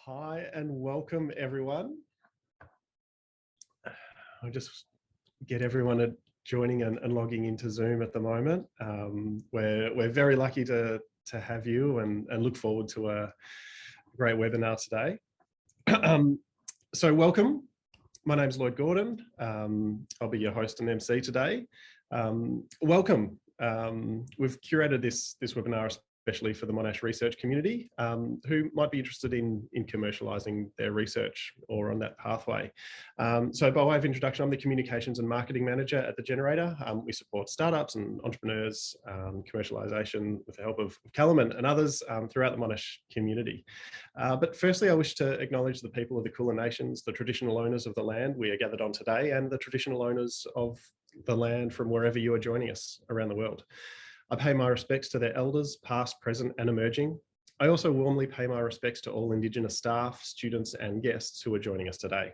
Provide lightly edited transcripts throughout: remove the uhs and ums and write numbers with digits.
Hi and welcome everyone. I'll just get everyone joining and logging into Zoom at the moment. We're very lucky to have you and look forward to a great webinar today. So welcome. My name's Lloyd Gordon. I'll be your host and MC today. Welcome. We've curated this webinar especially for the Monash research community who might be interested in commercialising their research or on that pathway. So by way of introduction, I'm the Communications and Marketing Manager at The Generator. We support startups and entrepreneurs, commercialisation with the help of Callum and others throughout the Monash community. But firstly, I wish to acknowledge the people of the Kulin Nations, the traditional owners of the land we are gathered on today, and the traditional owners of the land from wherever you are joining us around the world. I pay my respects to their elders, past, present, and emerging. I also warmly pay my respects to all Indigenous staff, students, and guests who are joining us today.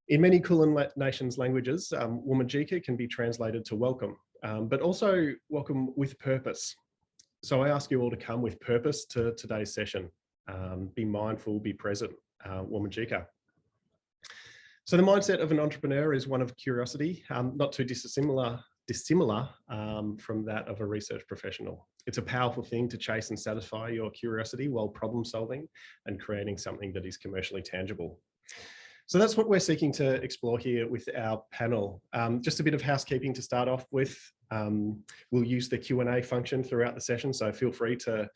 In many Kulin Nations languages, Wominjeka can be translated to welcome, but also welcome with purpose. So I ask you all to come with purpose to today's session. Be mindful, be present, Wominjeka. So the mindset of an entrepreneur is one of curiosity, not too dissimilar from that of a research professional. It's a powerful thing to chase and satisfy your curiosity while problem solving and creating something that is commercially tangible. So that's what we're seeking to explore here with our panel. Just a bit of housekeeping to start off with. We'll use the Q&A function throughout the session, so feel free to,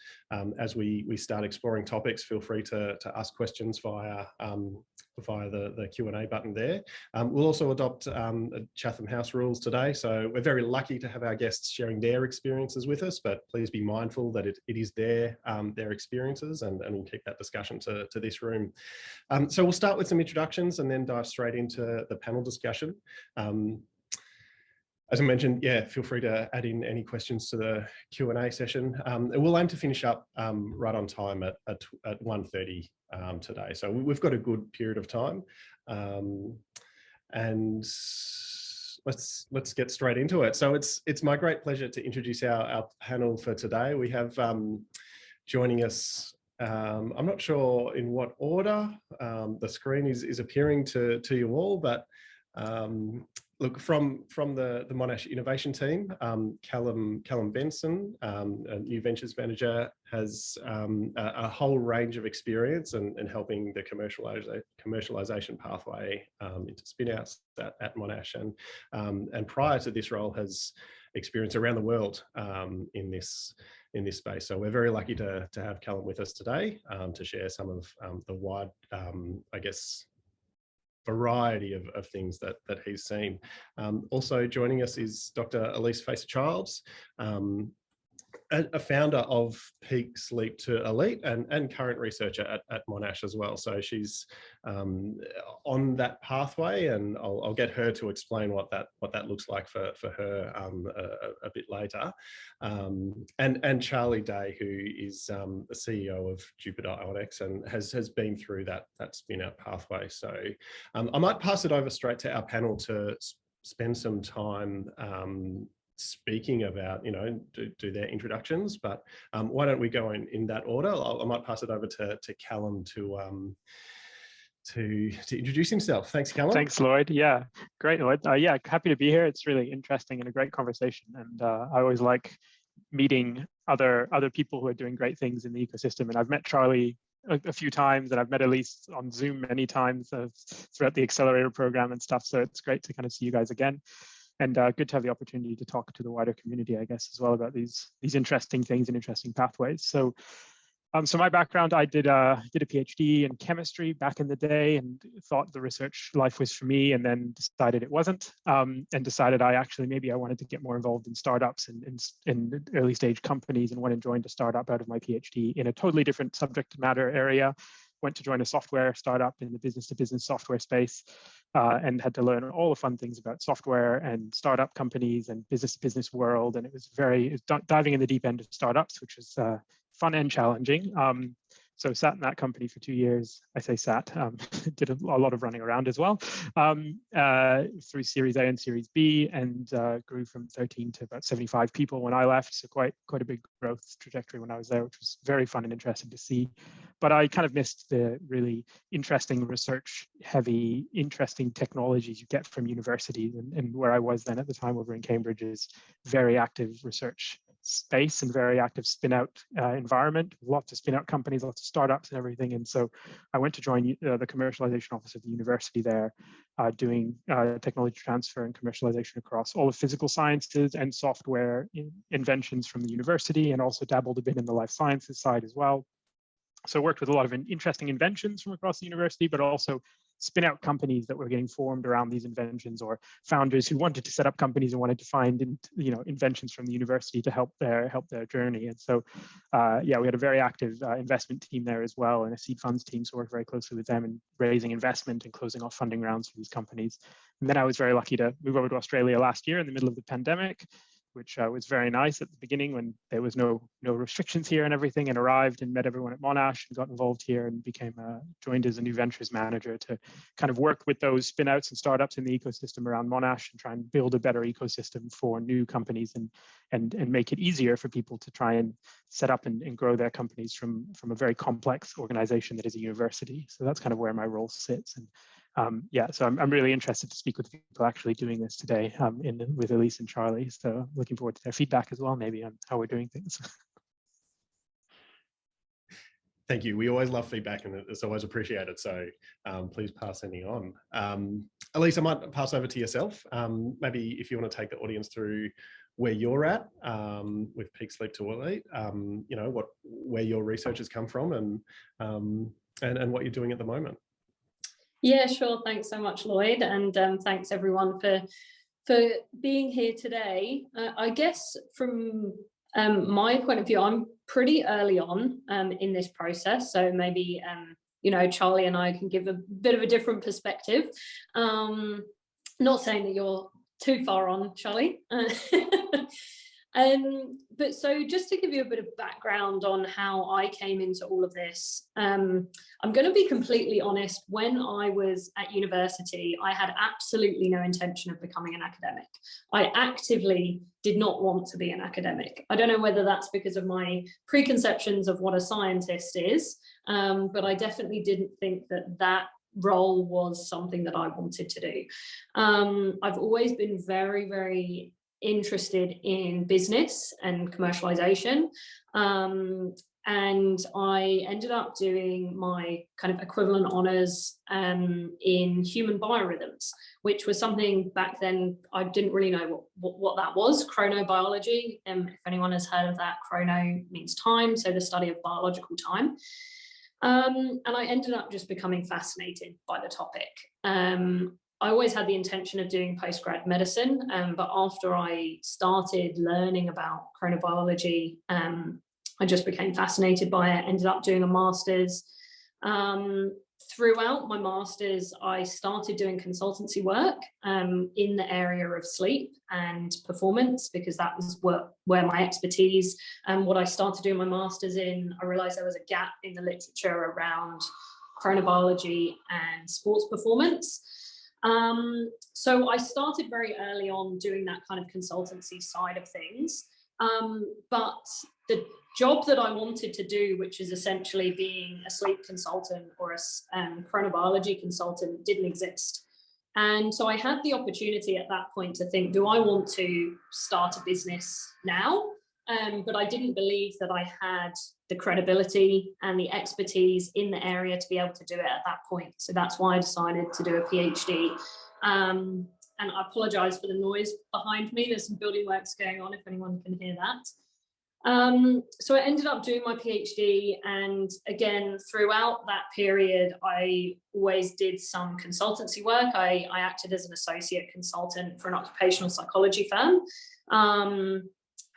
as we start exploring topics, feel free to ask questions via the Q&A button there. We'll also adopt Chatham House rules today, so we're very lucky to have our guests sharing their experiences with us, but please be mindful that it is their experiences, and we'll keep that discussion to this room. So we'll start with some introductions and then dive straight into the panel discussion. As I mentioned, yeah, feel free to add in any questions to the Q&A session. And we'll aim to finish up right on time at 1:30 today. So we've got a good period of time. And let's get straight into it. So it's my great pleasure to introduce our panel for today. We have joining us, I'm not sure in what order the screen is appearing to you all, but look, from the Monash Innovation team, Callum Benson, a New Ventures manager, has a whole range of experience in helping the commercialisation pathway into spinouts at Monash, and prior to this role has experience around the world in this space. So we're very lucky to have Callum with us today to share some of the wide, I guess, variety of things that he's seen. Also joining us is Dr Elise Facer-Childs, a founder of Peak Sleep to Elite and current researcher at Monash as well. So she's on that pathway, and I'll get her to explain what that looks like for her a bit later. And Charlie Day, who is the CEO of Jupiter Ionics and has been through that spin-out pathway. So I might pass it over straight to our panel to spend some time speaking about, do their introductions, but why don't we go in that order? I might pass it over to Callum to introduce himself. Thanks, Callum. Thanks, Lloyd. Yeah, great, Lloyd. Yeah, happy to be here. It's really interesting and a great conversation, and I always like meeting other people who are doing great things in the ecosystem. And I've met Charlie a few times, and I've met Elise on Zoom many times throughout the accelerator program and stuff. So it's great to kind of see you guys again. And good to have the opportunity to talk to the wider community, I guess, as well about these interesting things and interesting pathways. So, so my background, I did a PhD in chemistry back in the day, and thought the research life was for me, and then decided it wasn't, and decided maybe I wanted to get more involved in startups and in early stage companies, and went and joined a startup out of my PhD in a totally different subject matter area. Went to join a software startup in the business-to-business software space, and had to learn all the fun things about software and startup companies and business-to-business world. And it was diving in the deep end of startups, which was fun and challenging. So sat in that company for 2 years. I say sat, did a lot of running around as well, through Series A and Series B, and grew from 13 to about 75 people when I left. So quite a big growth trajectory when I was there, which was very fun and interesting to see. But I kind of missed the really interesting research heavy, interesting technologies you get from universities. And where I was then at the time over in Cambridge is very active research space and very active spin-out environment, lots of spin-out companies, lots of startups and everything. And so I went to join the commercialization office of the university there, doing technology transfer and commercialization across all of physical sciences and software inventions from the university, and also dabbled a bit in the life sciences side as well. So worked with a lot of interesting inventions from across the university, but also spin out companies that were getting formed around these inventions, or founders who wanted to set up companies and wanted to find inventions from the university to help their journey. And so yeah, we had a very active investment team there as well, and a seed funds team, so worked very closely with them in raising investment and closing off funding rounds for these companies. And then I was very lucky to move over to Australia last year in the middle of the pandemic, which was very nice at the beginning when there was no restrictions here and everything, and arrived and met everyone at Monash and got involved here and became joined as a new ventures manager to kind of work with those spin-outs and startups in the ecosystem around Monash and try and build a better ecosystem for new companies and make it easier for people to try and set up and grow their companies from a very complex organization that is a university. So that's kind of where my role sits. And yeah, so I'm really interested to speak with people actually doing this today with Elise and Charlie. So looking forward to their feedback as well, maybe on how we're doing things. Thank you. We always love feedback, and it's always appreciated. So please pass any on. Elise, I might pass over to yourself. Maybe if you want to take the audience through where you're at with Peak Sleep to Elite, where your research has come from, and what you're doing at the moment. Yeah, sure. Thanks so much, Lloyd, and thanks everyone for being here today. I guess from my point of view, I'm pretty early on in this process, so maybe Charlie and I can give a bit of a different perspective. Not saying that you're too far on, Charlie. But so just to give you a bit of background on how I came into all of this, I'm going to be completely honest. When I was at university, I had absolutely no intention of becoming an academic. I actively did not want to be an academic. I don't know whether that's because of my preconceptions of what a scientist is, but I definitely didn't think that role was something that I wanted to do. I've always been very, very interested in business and commercialization, and I ended up doing my kind of equivalent honors in human biorhythms, which was something back then I didn't really know what that was. Chronobiology, if anyone has heard of that, chrono means time, so the study of biological time. And I ended up just becoming fascinated by the topic. I always had the intention of doing postgrad medicine, but after I started learning about chronobiology, I just became fascinated by it, ended up doing a master's. Throughout my master's, I started doing consultancy work in the area of sleep and performance, because that was where my expertise and what I started doing my master's in. I realized there was a gap in the literature around chronobiology and sports performance. So I started very early on doing that kind of consultancy side of things. But the job that I wanted to do, which is essentially being a sleep consultant or a chronobiology consultant, didn't exist. And so I had the opportunity at that point to think, do I want to start a business now? But I didn't believe that I had the credibility and the expertise in the area to be able to do it at that point. So that's why I decided to do a PhD. And I apologize for the noise behind me. There's some building works going on, if anyone can hear that. So I ended up doing my PhD. And again, throughout that period, I always did some consultancy work. I acted as an associate consultant for an occupational psychology firm.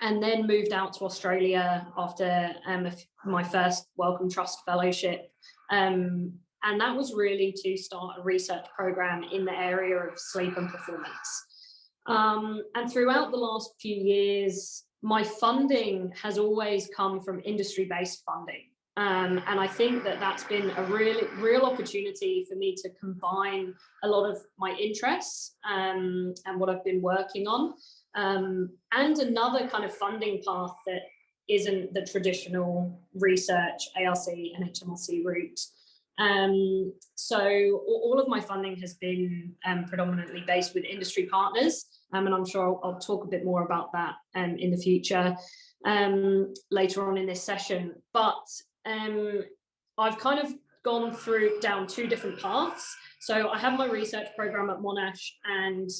And then moved out to Australia after my first Wellcome Trust fellowship. And that was really to start a research program in the area of sleep and performance. And throughout the last few years, my funding has always come from industry-based funding. And I think that that's been a real opportunity for me to combine a lot of my interests and what I've been working on, and another kind of funding path that isn't the traditional research ARC and HMRC route. So all of my funding has been predominantly based with industry partners, and I'm sure I'll talk a bit more about that in the future later on in this session. But I've kind of gone down two different paths. So I have my research program at Monash, and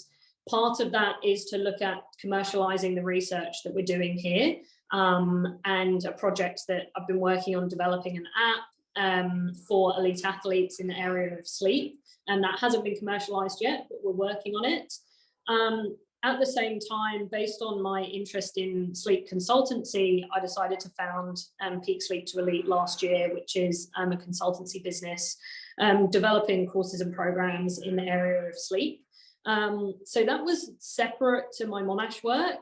part of that is to look at commercializing the research that we're doing here, and a project that I've been working on developing an app for elite athletes in the area of sleep, and that hasn't been commercialized yet, but we're working on it. At the same time, based on my interest in sleep consultancy, I decided to found Peak Sleep to Elite last year, which is a consultancy business developing courses and programs in the area of sleep. So that was separate to my Monash work,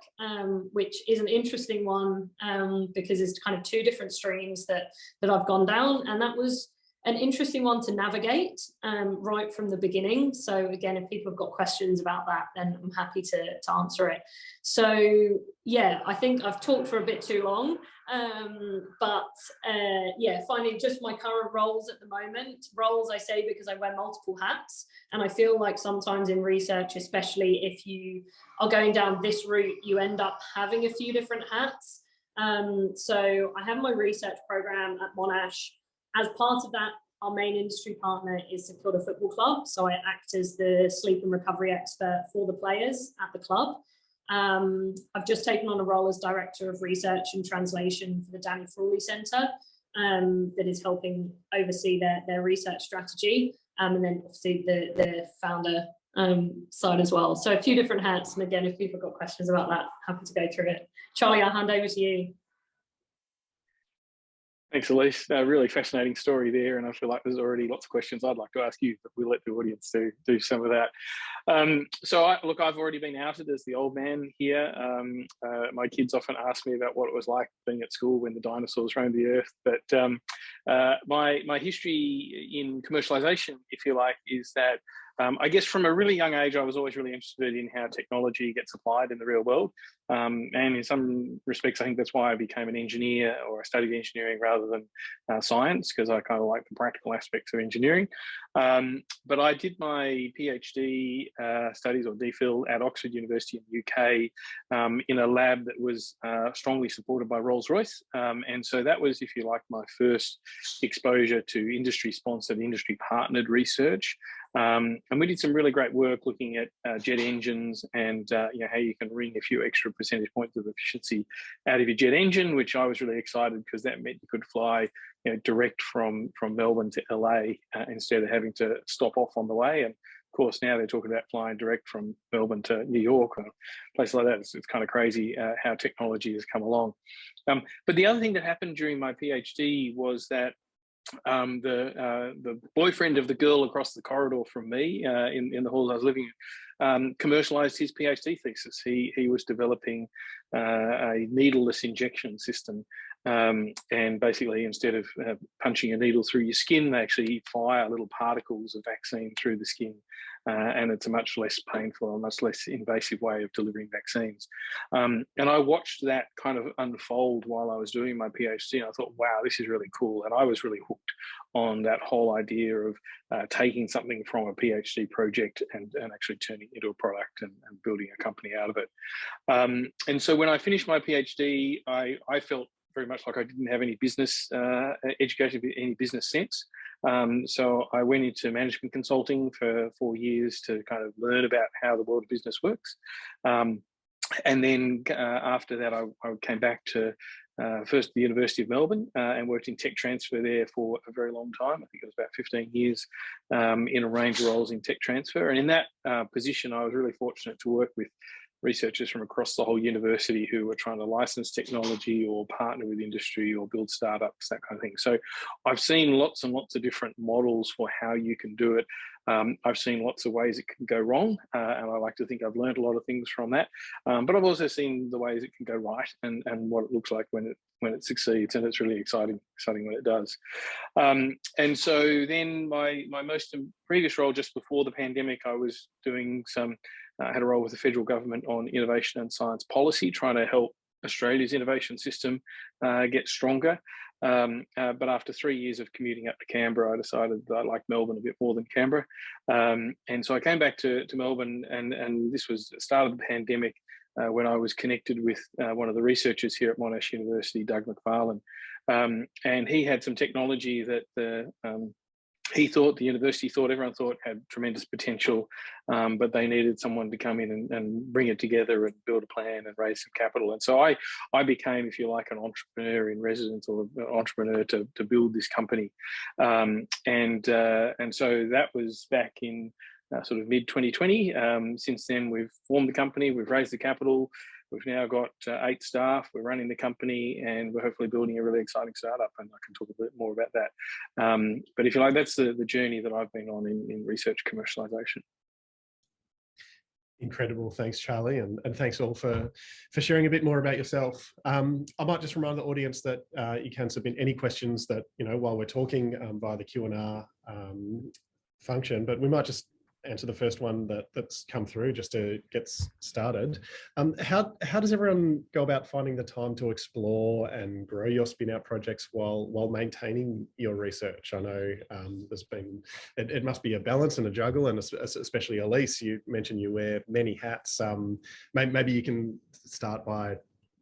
which is an interesting one because it's kind of two different streams that I've gone down, and that was an interesting one to navigate right from the beginning. So again, if people have got questions about that, then I'm happy to answer it. So yeah, I think I've talked for a bit too long, but yeah, finally, just my current roles at the moment. Roles I say because I wear multiple hats, and I feel like sometimes in research, especially if you are going down this route, you end up having a few different hats. So I have my research program at Monash. As part of that, our main industry partner is St Kilda Football Club. So I act as the sleep and recovery expert for the players at the club. I've just taken on a role as Director of Research and Translation for the Danny Frawley Centre, that is helping oversee their research strategy, and then obviously the founder side as well. So a few different hats, and again, if people have got questions about that, happy to go through it. Charlie, I'll hand over to you. Thanks, Elise. Really fascinating story there, and I feel like there's already lots of questions I'd like to ask you, but we'll let the audience do some of that. So I've already been outed as the old man here. My kids often ask me about what it was like being at school when the dinosaurs roamed the earth, but my history in commercialization, if you like, is that I guess from a really young age, I was always really interested in how technology gets applied in the real world. And in some respects, I think that's why I became an engineer, or I studied engineering rather than science, because I kind of like the practical aspects of engineering. But I did my PhD studies, or DPhil, at Oxford University in the UK in a lab that was strongly supported by Rolls-Royce. And so that was, if you like, my first exposure to industry-sponsored, industry-partnered research. And we did some really great work looking at jet engines and how you can wring a few extra percentage points of efficiency out of your jet engine, which I was really excited because that meant you could fly direct from Melbourne to LA instead of having to stop off on the way. And of course, now they're talking about flying direct from Melbourne to New York or places like that. It's kind of crazy how technology has come along. But the other thing that happened during my PhD was that the boyfriend of the girl across the corridor from me in the halls I was living in commercialized his PhD thesis. He was developing a needleless injection system, and basically instead of punching a needle through your skin, they actually fire little particles of vaccine through the skin. And it's a much less painful and much less invasive way of delivering vaccines. And I watched that kind of unfold while I was doing my PhD, and I thought, wow, this is really cool. And I was really hooked on that whole idea of taking something from a PhD project and actually turning it into a product and building a company out of it. And so when I finished my PhD, I felt very much like I didn't have any business education, any business sense. So I went into management consulting for 4 years to kind of learn about how the world of business works. And then after that, I came back to first the University of Melbourne and worked in tech transfer there for a very long time. I think it was about 15 years in a range of roles in tech transfer. And in that position, I was really fortunate to work with researchers from across the whole university who were trying to license technology or partner with industry or build startups, that kind of thing. So I've seen lots and lots of different models for how you can do it. I've seen lots of ways it can go wrong, and I like to think I've learned a lot of things from that. But I've also seen the ways it can go right, and what it looks like when it succeeds, and it's really exciting when it does. And so then my most previous role just before the pandemic, I was doing I had a role with the federal government on innovation and science policy, trying to help Australia's innovation system get stronger. But after 3 years of commuting up to Canberra, I decided that I liked Melbourne a bit more than Canberra. And so I came back to Melbourne, and this was the start of the pandemic when I was connected with one of the researchers here at Monash University, Doug McFarlane. And he had some technology that the university thought, everyone thought had tremendous potential, but they needed someone to come in and bring it together and build a plan and raise some capital. And so I became, if you like, an entrepreneur in residence, or an entrepreneur to build this company. And so that was back in sort of mid-2020. Since then, we've formed the company, we've raised the capital. We've now got 8 staff, we're running the company, and we're hopefully building a really exciting startup, and I can talk a bit more about that. But if you like, that's the journey that I've been on in research commercialisation. Incredible. Thanks, Charlie. And thanks all for sharing a bit more about yourself. I might just remind the audience that you can submit any questions that, while we're talking via the Q&A function, but we might just answer the first one that's come through just to get started. How does everyone go about finding the time to explore and grow your spin-out projects while maintaining your research? I know it must be a balance and a juggle, and especially Elise, you mentioned you wear many hats. Maybe you can start by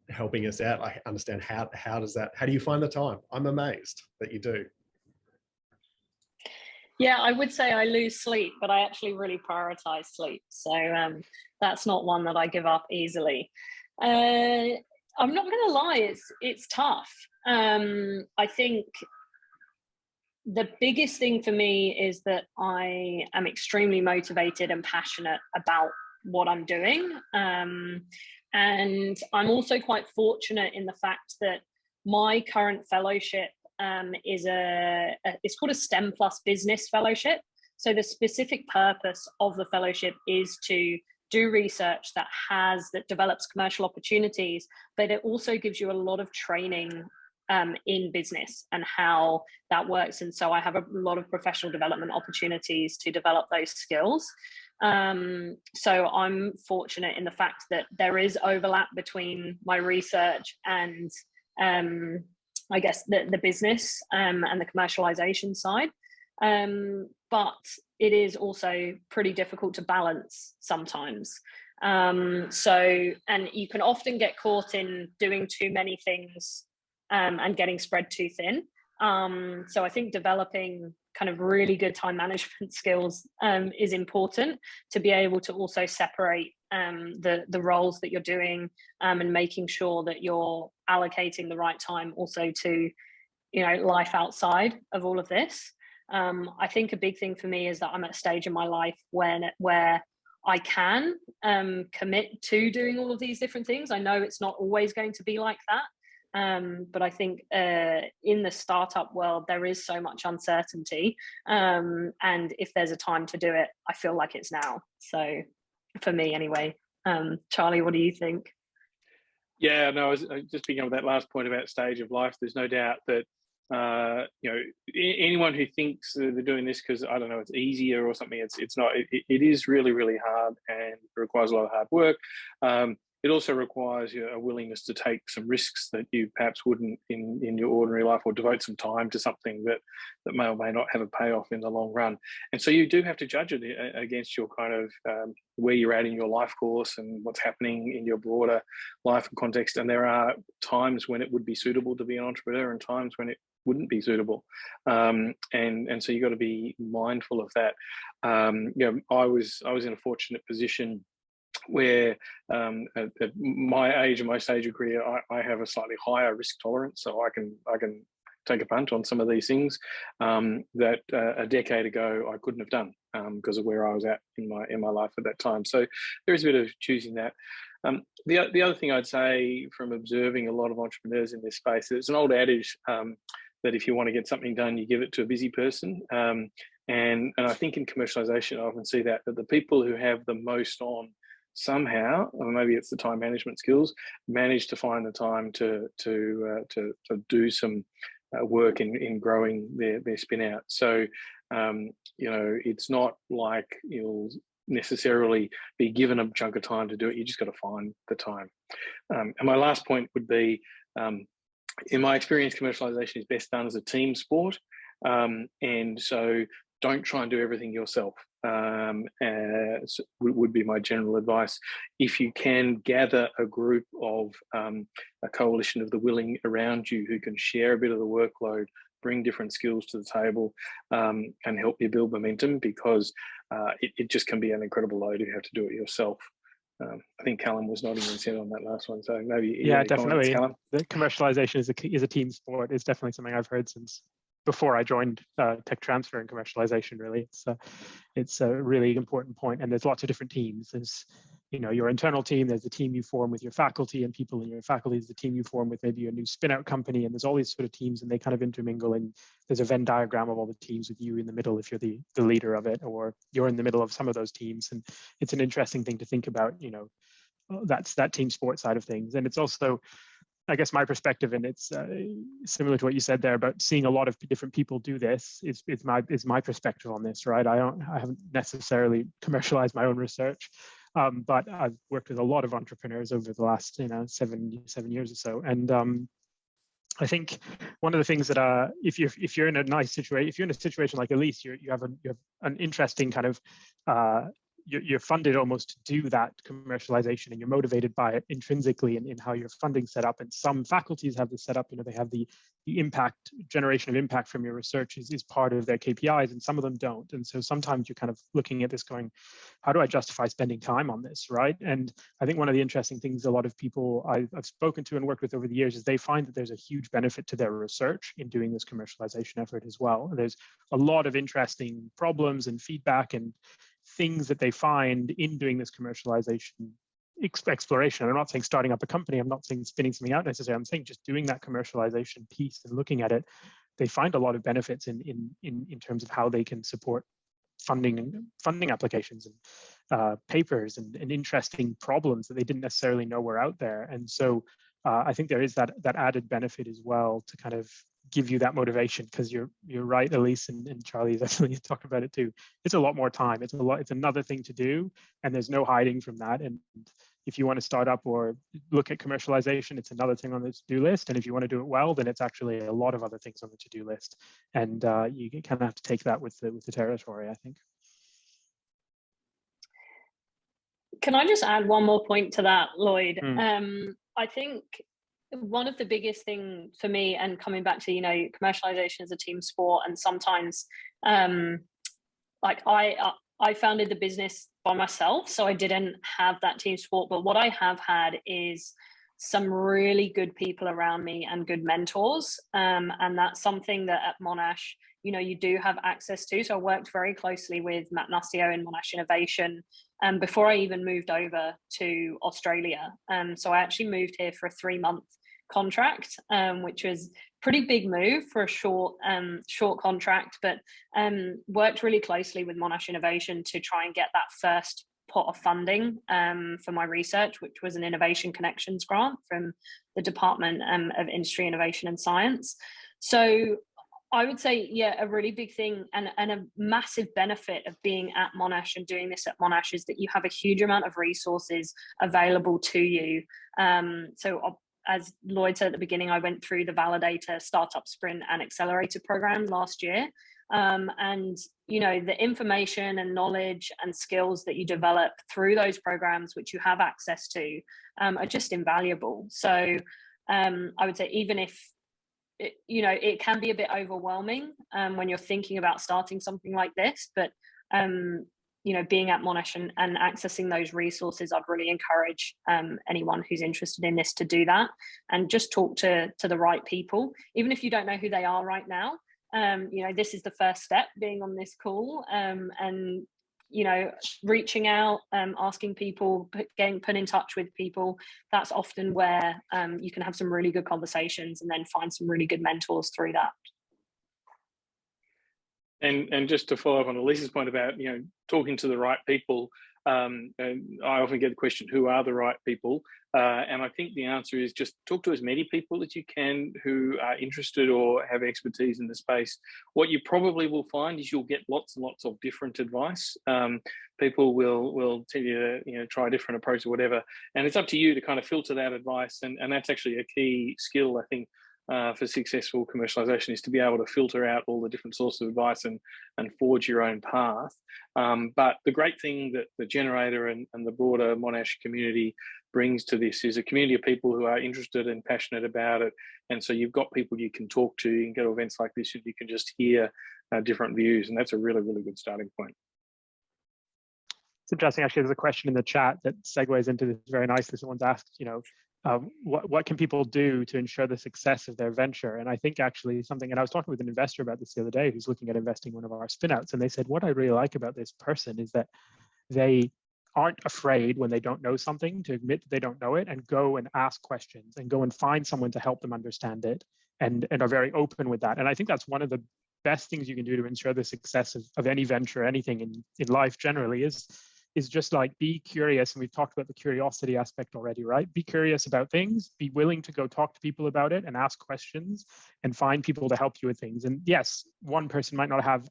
helping us out. I understand how do you find the time? I'm amazed that you do. Yeah, I would say I lose sleep, but I actually really prioritize sleep. So that's not one that I give up easily. I'm not going to lie, it's tough. I think the biggest thing for me is that I am extremely motivated and passionate about what I'm doing. And I'm also quite fortunate in the fact that my current fellowship it's called a STEM plus business fellowship. So the specific purpose of the fellowship is to do research that develops commercial opportunities, but it also gives you a lot of training in business and how that works. And so I have a lot of professional development opportunities to develop those skills. So I'm fortunate in the fact that there is overlap between my research and I guess the business and the commercialization side. But it is also pretty difficult to balance sometimes. And you can often get caught in doing too many things and getting spread too thin. So I think developing kind of really good time management skills is important to be able to also separate the roles that you're doing and making sure that you're allocating the right time also to, life outside of all of this. I think a big thing for me is that I'm at a stage in my life where I can commit to doing all of these different things. I know it's not always going to be like that. But I think in the startup world, there is so much uncertainty. And if there's a time to do it, I feel like it's now. So for me anyway. Charlie, what do you think? Yeah, no, I was just picking up that last point about stage of life. There's no doubt that, anyone who thinks they're doing this because, I don't know, it's easier or something, it's not. It is really, really hard, and it requires a lot of hard work. It also requires a willingness to take some risks that you perhaps wouldn't in your ordinary life, or devote some time to something that may or may not have a payoff in the long run. And so you do have to judge it against your kind of where you're at in your life course and what's happening in your broader life and context. And there are times when it would be suitable to be an entrepreneur and times when it wouldn't be suitable. And so you've got to be mindful of that. I was in a fortunate position where at my age and my stage of career, I have a slightly higher risk tolerance, so I can take a punt on some of these things that a decade ago I couldn't have done because of where I was at in my life at that time. So there is a bit of choosing that. The other thing I'd say from observing a lot of entrepreneurs in this space, there's an old adage that if you want to get something done, you give it to a busy person. And I think in commercialization, I often see that the people who have the most on somehow, or maybe it's the time management skills, manage to find the time to do some work in growing their spin out. So, it's not like you'll necessarily be given a chunk of time to do it. You just got to find the time. And my last point would be, in my experience, commercialization is best done as a team sport. And so don't try and do everything yourself. Would be my general advice. If you can gather a group of a coalition of the willing around you who can share a bit of the workload, bring different skills to the table, and help you build momentum, because it just can be an incredible load if you have to do it yourself. I think Callum was nodding his head on that last one, so maybe definitely. Callum? The commercialization is a team sport. It's definitely something I've heard since before I joined tech transfer and commercialization. Really, it's a really important point. And there's lots of different teams. There's your internal team, there's the team you form with your faculty and people in your faculty, there's the team you form with maybe a new spin-out company, and there's all these sort of teams, and they kind of intermingle, and there's a Venn diagram of all the teams with you in the middle if you're the leader of it, or you're in the middle of some of those teams. And it's an interesting thing to think about, that's that team sport side of things. And it's also, I guess, my perspective, and it's similar to what you said there about seeing a lot of different people do this, is my perspective on this, right? I haven't necessarily commercialized my own research, but I've worked with a lot of entrepreneurs over the last 7 years or so, and I think one of the things that if you're in a nice situation, if you're in a situation like Elise, you have an interesting kind of you're funded almost to do that commercialization, and you're motivated by it intrinsically in how your funding's set up. And some faculties have this set up, they have the impact, generation of impact from your research is part of their KPIs, and some of them don't. And so sometimes you're kind of looking at this going, how do I justify spending time on this, right? And I think one of the interesting things a lot of people I've spoken to and worked with over the years is they find that there's a huge benefit to their research in doing this commercialization effort as well. And there's a lot of interesting problems and feedback and things that they find in doing this commercialization exploration. I'm not saying starting up a company, I'm not saying spinning something out necessarily, I'm saying just doing that commercialization piece and looking at it, they find a lot of benefits in terms of how they can support funding applications and papers and interesting problems that they didn't necessarily know were out there. And so I think there is that added benefit as well to kind of give you that motivation, because you're right, Elise and Charlie definitely talked about it too. It's a lot more time. It's another thing to do, and there's no hiding from that. And if you want to start up or look at commercialization, it's another thing on the to-do list. And if you want to do it well, then it's actually a lot of other things on the to-do list. And you kind of have to take that with the territory, I think. Can I just add one more point to that, Lloyd? I think one of the biggest thing for me, and coming back to commercialization is a team sport, and sometimes like I founded the business by myself, so I didn't have that team sport, but what I have had is some really good people around me and good mentors, and that's something that at Monash you do have access to. So I worked very closely with Matt Nastio in Monash Innovation before I even moved over to Australia. So I actually moved here for a 3-month contract, which was pretty big move for a short contract, but worked really closely with Monash Innovation to try and get that first pot of funding for my research, which was an Innovation Connections grant from the Department of Industry, Innovation and Science. So I would say, a really big thing and a massive benefit of being at Monash and doing this at Monash is that you have a huge amount of resources available to you. So as Lloyd said at the beginning, I went through the Validator, Startup Sprint and Accelerator program last year. And the information and knowledge and skills that you develop through those programs, which you have access to, are just invaluable. So I would say, even if it can be a bit overwhelming when you're thinking about starting something like this, but being at Monash and accessing those resources, I'd really encourage anyone who's interested in this to do that, and just talk to the right people, even if you don't know who they are right now. This is the first step, being on this call, and you know, reaching out, asking people, getting put in touch with people. That's often where you can have some really good conversations and then find some really good mentors through that. And just to follow up on Elise's point about, you know, talking to the right people, and I often get the question, who are the right people? And I think the answer is just talk to as many people as you can who are interested or have expertise in the space. What you probably will find is you'll get lots and lots of different advice. People will tell you to, you know, try a different approach or whatever. And it's up to you to kind of filter that advice. And that's actually a key skill, I think, for successful commercialization, is to be able to filter out all the different sources of advice and forge your own path. But the great thing that the generator and the broader Monash community brings to this is a community of people who are interested and passionate about it. And so you've got people you can talk to, you can go to events like this and you can just hear different views. And that's a really, really good starting point. It's interesting, actually, there's a question in the chat that segues into this very nicely. Someone's asked, you know, what can people do to ensure the success of their venture? And I think actually something, and I was talking with an investor about this the other day who's looking at investing in one of our spinouts, and they said, what I really like about this person is that they aren't afraid when they don't know something to admit that they don't know it and go and ask questions and go and find someone to help them understand it, and are very open with that. And I think that's one of the best things you can do to ensure the success of any venture, anything in life generally, is just like be curious. And we've talked about the curiosity aspect already, right? Be curious about things, be willing to go talk to people about it and ask questions and find people to help you with things. And yes, one person might not have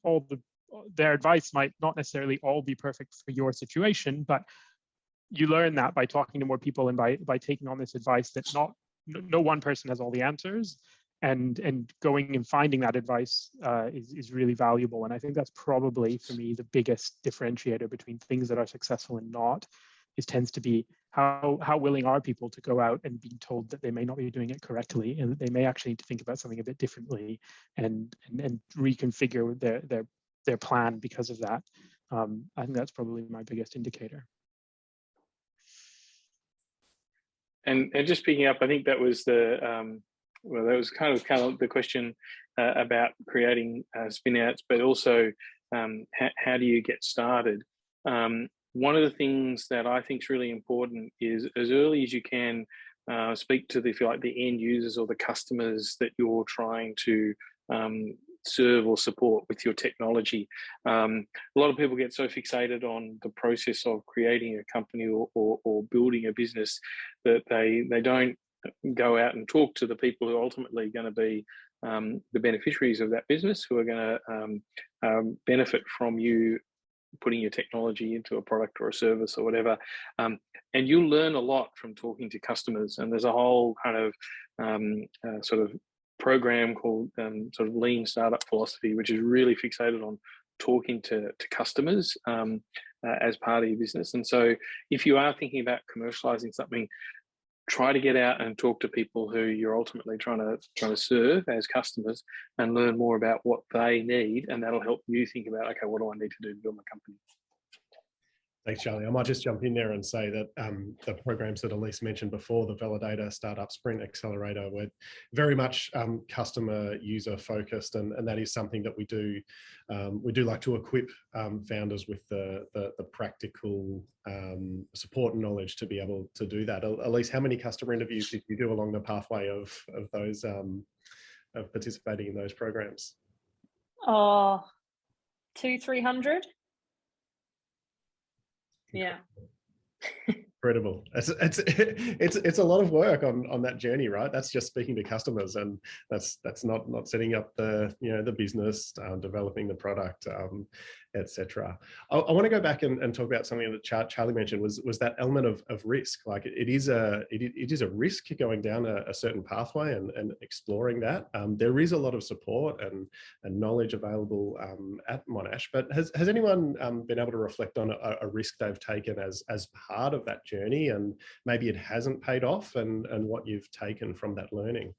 their advice might not necessarily all be perfect for your situation, but you learn that by talking to more people and by taking on this advice that no one person has all the answers. And going and finding that advice is really valuable. And I think that's probably, for me, the biggest differentiator between things that are successful and not, tends to be how willing are people to go out and be told that they may not be doing it correctly and that they may actually need to think about something a bit differently and reconfigure their plan because of that. I think that's probably my biggest indicator. And just picking up, I think that was well, that was kind of the question about creating spinouts, but also how do you get started? One of the things that I think is really important is, as early as you can, speak to if you like, the end users or the customers that you're trying to serve or support with your technology. A lot of people get so fixated on the process of creating a company or building a business that they don't go out and talk to the people who are ultimately going to be the beneficiaries of that business, who are going to benefit from you putting your technology into a product or a service or whatever. And you'll learn a lot from talking to customers. And there's a whole kind of sort of program called sort of lean startup philosophy, which is really fixated on talking to customers as part of your business. And so if you are thinking about commercializing something, try to get out and talk to people who you're ultimately trying to serve as customers and learn more about what they need, and that'll help you think about, okay, what do I need to do to build my company? Thanks, Charlie. I might just jump in there and say that the programs that Elise mentioned before, the Validator, Startup Sprint Accelerator, were very much customer user focused, and that is something that we do like to equip founders with the practical support and knowledge to be able to do that. Elise, how many customer interviews did you do along the pathway of those of participating in those programs? 200-300. Yeah. Incredible. It's a lot of work on that journey, right? That's just speaking to customers, and that's not setting up the the business, developing the product, etc. I want to go back and talk about something that Charlie mentioned was that element of risk. Like it is a risk going down a certain pathway and exploring that. There is a lot of support and knowledge available at Monash, but has anyone been able to reflect on a risk they've taken as part of that journey, and maybe it hasn't paid off, and what you've taken from that learning?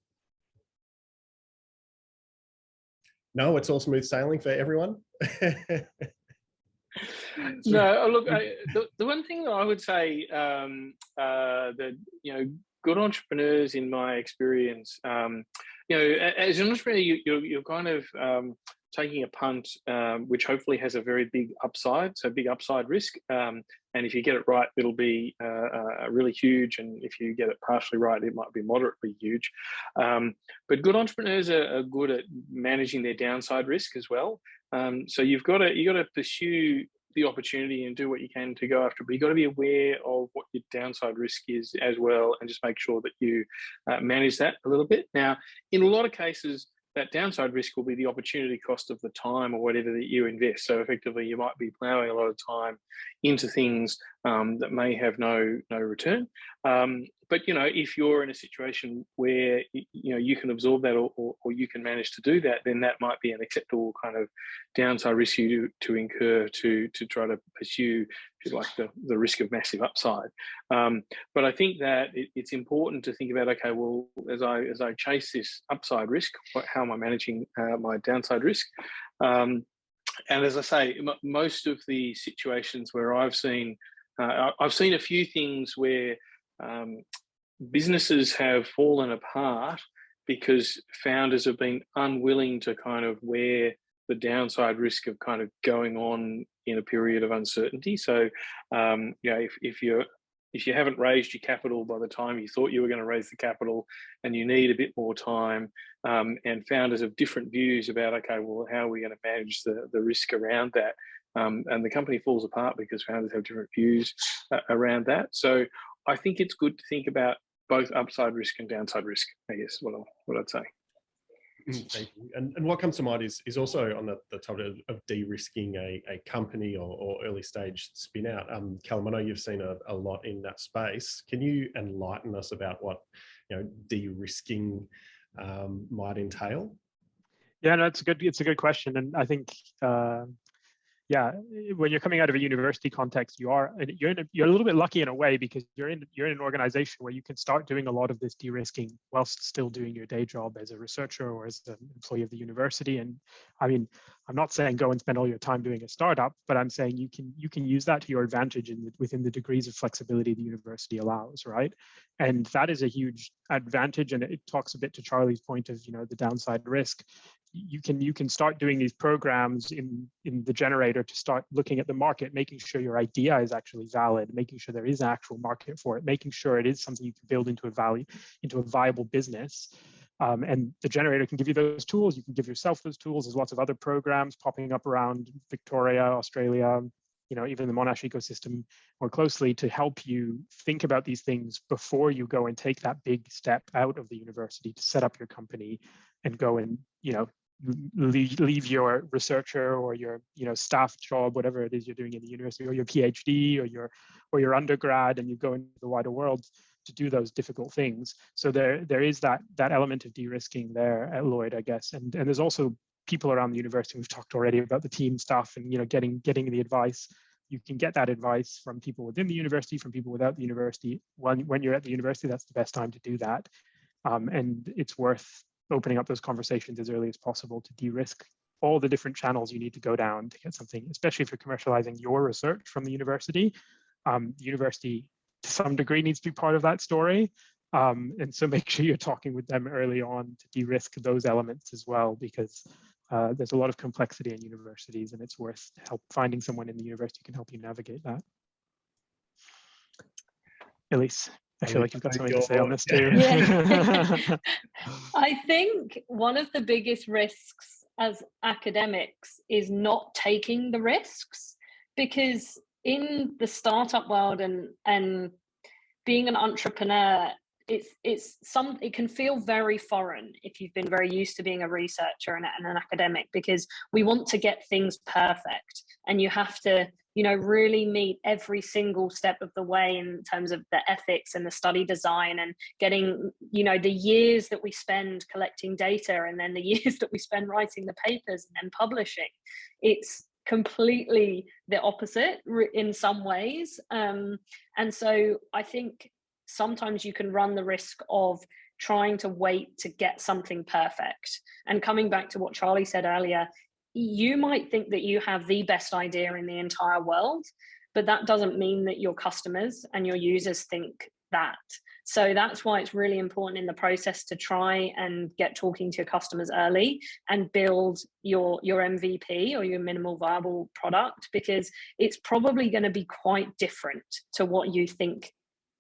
No, it's all smooth sailing for everyone. No, look, the one thing that I would say that good entrepreneurs, in my experience, as an entrepreneur, you're kind of taking a punt, which hopefully has a very big upside, so big upside risk. And if you get it right, it'll be really huge. And if you get it partially right, it might be moderately huge. But good entrepreneurs are good at managing their downside risk as well. So you've got to pursue the opportunity and do what you can to go after, but you've got to be aware of what your downside risk is as well, and just make sure that you manage that a little bit. Now, in a lot of cases, that downside risk will be the opportunity cost of the time or whatever that you invest. So effectively, you might be plowing a lot of time into things that may have no return. But if you're in a situation where you can absorb that, or you can manage to do that, then that might be an acceptable kind of downside risk you to incur to try to pursue, if you like, the risk of massive upside. But I think that it's important to think about, okay, well, as I chase this upside risk, how am I managing my downside risk? And as I say, most of the situations where I've seen a few things where businesses have fallen apart because founders have been unwilling to kind of wear the downside risk of kind of going on in a period of uncertainty. So, if you haven't raised your capital by the time you thought you were going to raise the capital, and you need a bit more time, and founders have different views about, okay, well, how are we going to manage the risk around that? And the company falls apart because founders have different views around that. So I think it's good to think about both upside risk and downside risk, I guess, what I'd say. Thank you. And what comes to mind is also on the topic of de-risking a company or early stage spin out. Callum, I know you've seen a lot in that space. Can you enlighten us about what de-risking might entail? Yeah, no, it's a good question, and I think when you're coming out of a university context, you're a little bit lucky in a way, because you're in an organization where you can start doing a lot of this de-risking whilst still doing your day job as a researcher or as an employee of the university. And I mean, I'm not saying go and spend all your time doing a startup, but I'm saying you can use that to your advantage within the degrees of flexibility the university allows, right? And that is a huge advantage. And it talks a bit to Charlie's point of the downside risk. You can start doing these programs in the generator to start looking at the market, making sure your idea is actually valid, making sure there is an actual market for it, making sure it is something you can build into a viable business. And the generator can give you those tools. You can give yourself those tools. There's lots of other programs popping up around Victoria, Australia, even the Monash ecosystem more closely, to help you think about these things before you go and take that big step out of the university to set up your company and go and leave your researcher or your staff job, whatever it is you're doing in the university, or your PhD or your undergrad, and you go into the wider world to do those difficult things. So there is that element of de-risking there at Lloyd, I guess. And there's also people around the university. We've talked already about the team stuff and getting the advice. You can get that advice from people within the university, from people without the university. When you're at the university, that's the best time to do that. And it's worth opening up those conversations as early as possible to de-risk all the different channels you need to go down to get something, especially if you're commercializing your research from the university. The university, to some degree, needs to be part of that story. And so make sure you're talking with them early on to de-risk those elements as well, because there's a lot of complexity in universities, and it's worth finding someone in the university who can help you navigate that. Elise, I feel like you've got something to say on this too. Yeah. I think one of the biggest risks as academics is not taking the risks, because in the startup world and being an entrepreneur, it can feel very foreign if you've been very used to being a researcher and an academic, because we want to get things perfect, and you have to really meet every single step of the way in terms of the ethics and the study design, and getting the years that we spend collecting data and then the years that we spend writing the papers and then publishing. It's completely the opposite in some ways, and so I think sometimes you can run the risk of trying to wait to get something perfect. And coming back to what Charlie said earlier, you might think that you have the best idea in the entire world, but that doesn't mean that your customers and your users think that. So that's why it's really important in the process to try and get talking to your customers early and build your MVP or your minimal viable product, because it's probably going to be quite different to what you think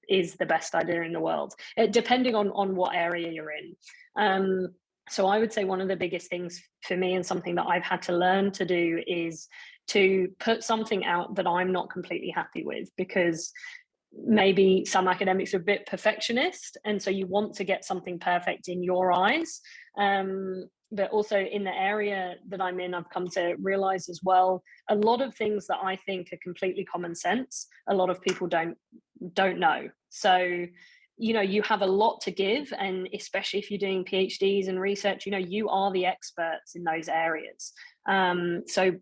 is the best idea in the world, depending on what area you're in. So I would say one of the biggest things for me, and something that I've had to learn to do, is to put something out that I'm not completely happy with, because maybe some academics are a bit perfectionist, and so you want to get something perfect in your eyes. But also in the area that I'm in, I've come to realize as well, a lot of things that I think are completely common sense, a lot of people don't know. So, you know, you have a lot to give, and especially if you're doing PhDs and research, you know, you are the experts in those areas. So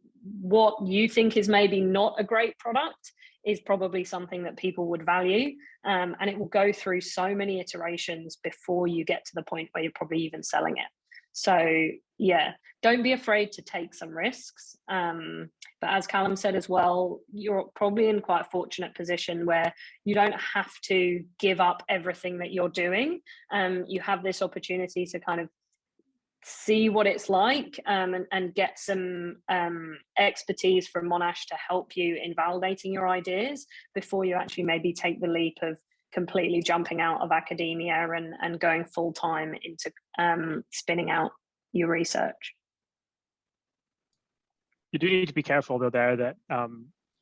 what you think is maybe not a great product is probably something that people would value, and it will go through so many iterations before you get to the point where you're probably even selling it. So yeah, don't be afraid to take some risks. But as Callum said as well, you're probably in quite a fortunate position where you don't have to give up everything that you're doing. You have this opportunity to kind of see what it's like, and get some expertise from Monash to help you in validating your ideas before you actually maybe take the leap of completely jumping out of academia and going full-time into spinning out your research. You do need to be careful though there that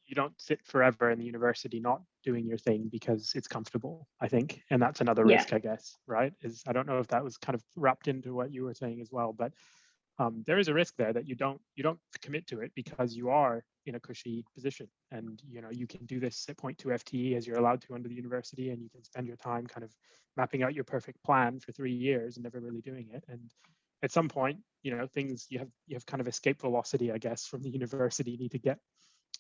you don't sit forever in the university not doing your thing because it's comfortable, I think. And that's another risk, I guess, right? I don't know if that was kind of wrapped into what you were saying as well, but there is a risk there that you don't commit to it because you are in a cushy position, and you know you can do this at 0.2 FTE as you're allowed to under the university, and you can spend your time kind of mapping out your perfect plan for 3 years and never really doing it. And at some point, you know, things you have kind of escape velocity, I guess, from the university. You need to get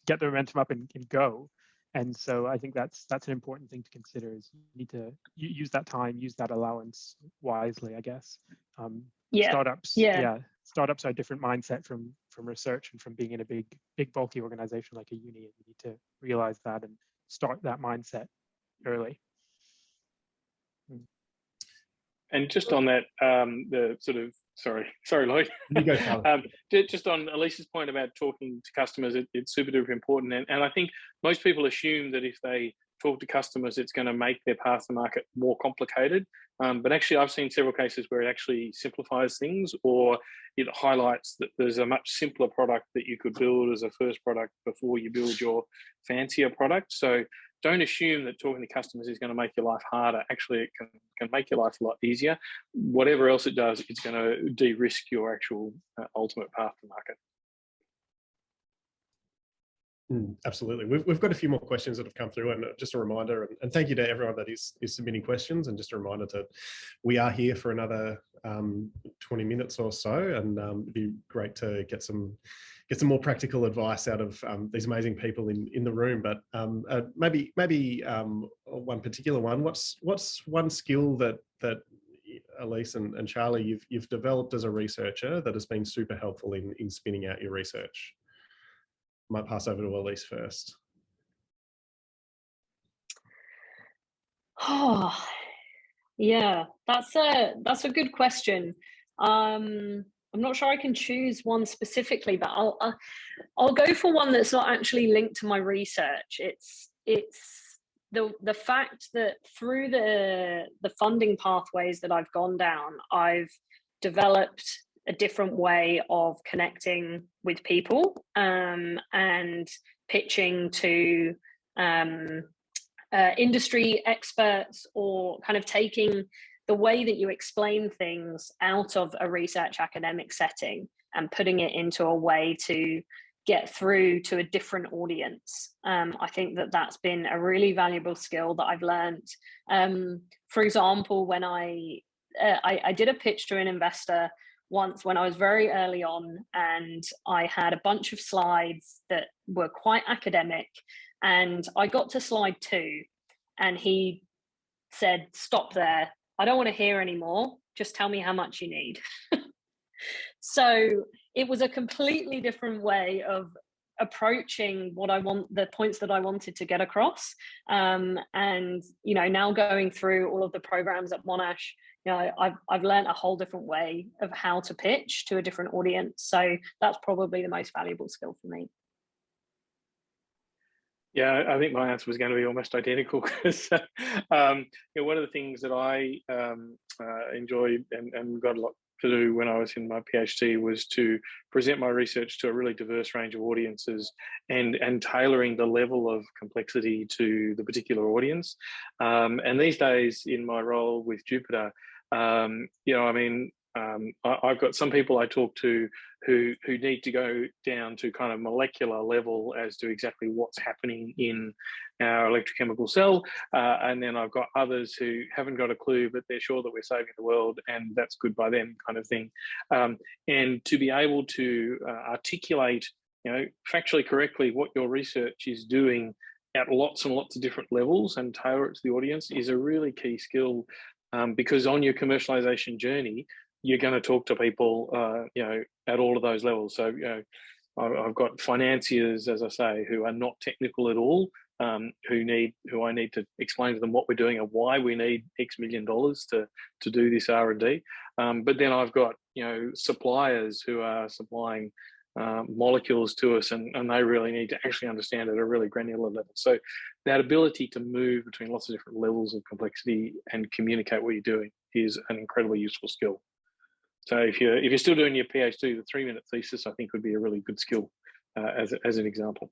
the momentum up and go. And so I think that's an important thing to consider, is you need to use that time, use that allowance wisely, I guess. Startups are a different mindset from research and from being in a big bulky organization like a uni. And you need to realize that and start that mindset early. And just on that, the sort of, sorry, Lloyd. You go, Callum. Just on Elise's point about talking to customers, it's super duper important. And I think most people assume that if they talk to customers, it's going to make their path to market more complicated. But actually, I've seen several cases where it actually simplifies things, or it highlights that there's a much simpler product that you could build as a first product before you build your fancier product. So don't assume that talking to customers is going to make your life harder. Actually, it can make your life a lot easier. Whatever else it does, it's going to de-risk your actual ultimate path to market. Absolutely. We've got a few more questions that have come through, and just a reminder, and thank you to everyone that is submitting questions, and just a reminder that we are here for another 20 minutes or so, and it'd be great to get some more practical advice out of these amazing people in the room. But maybe one particular one. What's one skill that Elise and Charlie you've developed as a researcher that has been super helpful in spinning out your research? Might pass over to Elise first. Oh, yeah, that's a good question. I'm not sure I can choose one specifically, but I'll go for one that's not actually linked to my research. It's the fact that through the funding pathways that I've gone down, I've developed a different way of connecting with people, and pitching to industry experts, or kind of taking the way that you explain things out of a research academic setting and putting it into a way to get through to a different audience. I think that that's been a really valuable skill that I've learned. For example, when I did a pitch to an investor once when I was very early on, and I had a bunch of slides that were quite academic, and I got to slide 2 and he said, "Stop there. I don't want to hear anymore. Just tell me how much you need." So it was a completely different way of approaching what I want, the points that I wanted to get across. And, you know, now going through all of the programs at Monash, you know, I've learned a whole different way of how to pitch to a different audience. So that's probably the most valuable skill for me. Yeah, I think my answer was going to be almost identical because you know, one of the things that I enjoyed and got a lot to do when I was in my PhD was to present my research to a really diverse range of audiences and tailoring the level of complexity to the particular audience. And these days in my role with Jupiter, you know, I mean, I've got some people I talk to who need to go down to kind of molecular level as to exactly what's happening in our electrochemical cell. And then I've got others who haven't got a clue, but they're sure that we're saving the world and that's good by them kind of thing. And to be able to articulate, you know, factually correctly what your research is doing at lots and lots of different levels and tailor it to the audience is a really key skill, because on your commercialization journey, you're going to talk to people, you know, at all of those levels. So, you know, I've got financiers, as I say, who are not technical at all, who I need to explain to them what we're doing and why we need X million dollars to do this R&D. But then I've got, you know, suppliers who are supplying molecules to us, and they really need to actually understand at a really granular level. So that ability to move between lots of different levels of complexity and communicate what you're doing is an incredibly useful skill. So if you're still doing your PhD, the 3-minute thesis, I think, would be a really good skill as an example.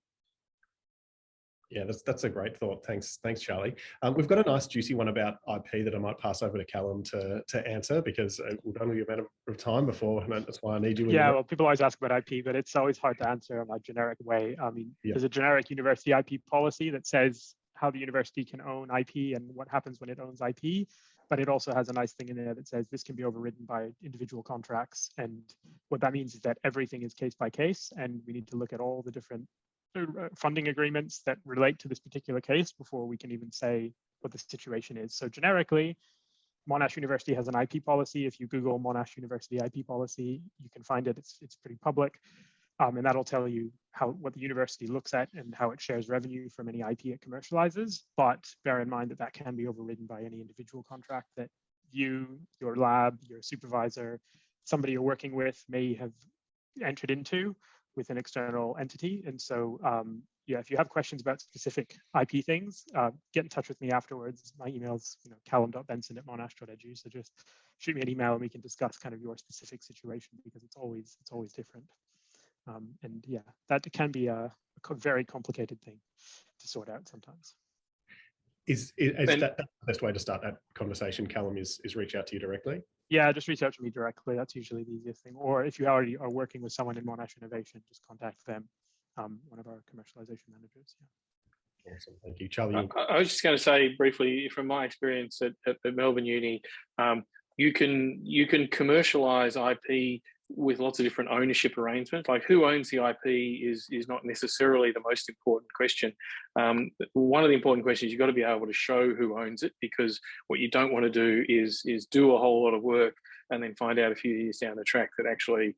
Yeah, that's a great thought. Thanks, Charlie. We've got a nice juicy one about IP that I might pass over to Callum to answer, because we've done a amount of time before, and that's why I need you. Yeah, well, people always ask about IP, but it's always hard to answer in a generic way. I mean, there's a generic university IP policy that says how the university can own IP and what happens when it owns IP. But it also has a nice thing in there that says this can be overridden by individual contracts. And what that means is that everything is case by case, and we need to look at all the different funding agreements that relate to this particular case before we can even say what the situation is. So generically, Monash University has an IP policy. If you Google Monash University IP policy, you can find it. It's pretty public. And that'll tell you what the university looks at and how it shares revenue from any IP it commercializes. But bear in mind that that can be overridden by any individual contract that you, your lab, your supervisor, somebody you're working with may have entered into with an external entity. And so, yeah, if you have questions about specific IP things, get in touch with me afterwards. My email's callum.benson@monash.edu. So just shoot me an email and we can discuss kind of your specific situation, because it's always different. And yeah, that can be a very complicated thing to sort out sometimes. Is that the best way to start that conversation, Callum, is reach out to you directly? Yeah, just reach out to me directly. That's usually the easiest thing. Or if you already are working with someone in Monash Innovation, just contact them, one of our commercialization managers. Yeah. Awesome, thank you. Charlie? I was just going to say briefly, from my experience at Melbourne Uni, you can commercialize IP with lots of different ownership arrangements. Like, who owns the IP is not necessarily the most important question. One of the important questions, you've got to be able to show who owns it, because what you don't want to do is do a whole lot of work and then find out a few years down the track that actually,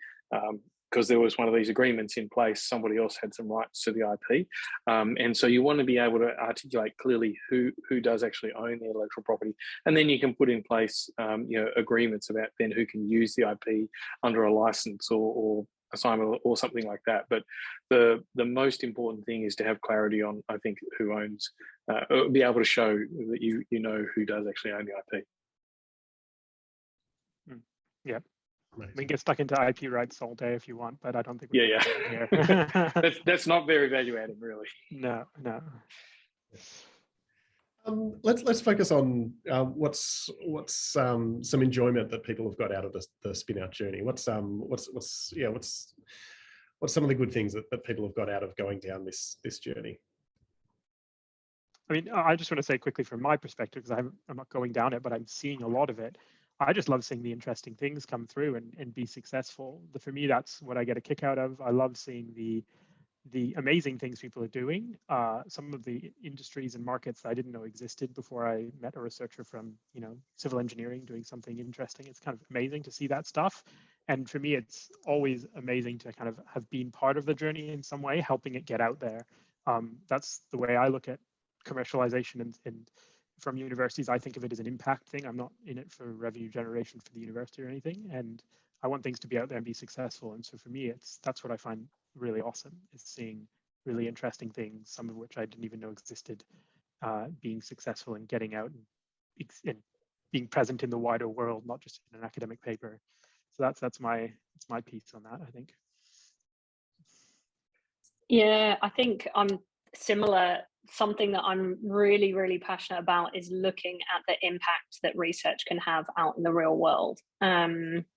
because there was one of these agreements in place, somebody else had some rights to the IP. And so you want to be able to articulate clearly who does actually own the intellectual property. And then you can put in place agreements about then who can use the IP under a license or assignment or something like that. But the most important thing is to have clarity on, I think, who owns, be able to show that you know who does actually own the IP. Yeah. We can get stuck into IP rights all day if you want, but I don't think we here. that's not very value adding, really. No. Let's focus on what's some enjoyment that people have got out of the spinout journey. What's some of the good things that people have got out of going down this journey? I mean, I just want to say quickly from my perspective, because I'm not going down it, but I'm seeing a lot of it. I just love seeing the interesting things come through and be successful. For me, that's what I get a kick out of. I love seeing the amazing things people are doing. Some of the industries and markets I didn't know existed before I met a researcher from civil engineering doing something interesting. It's kind of amazing to see that stuff. And for me, it's always amazing to kind of have been part of the journey in some way, helping it get out there. That's the way I look at commercialization, and from universities, I think of it as an impact thing. I'm not in it for revenue generation for the university or anything. And I want things to be out there and be successful. And so for me, that's what I find really awesome, is seeing really interesting things, some of which I didn't even know existed, being successful and getting out and being present in the wider world, not just in an academic paper. So that's my piece on that, I think. Yeah, I think I'm similar. Something that I'm really, really passionate about is looking at the impact that research can have out in the real world.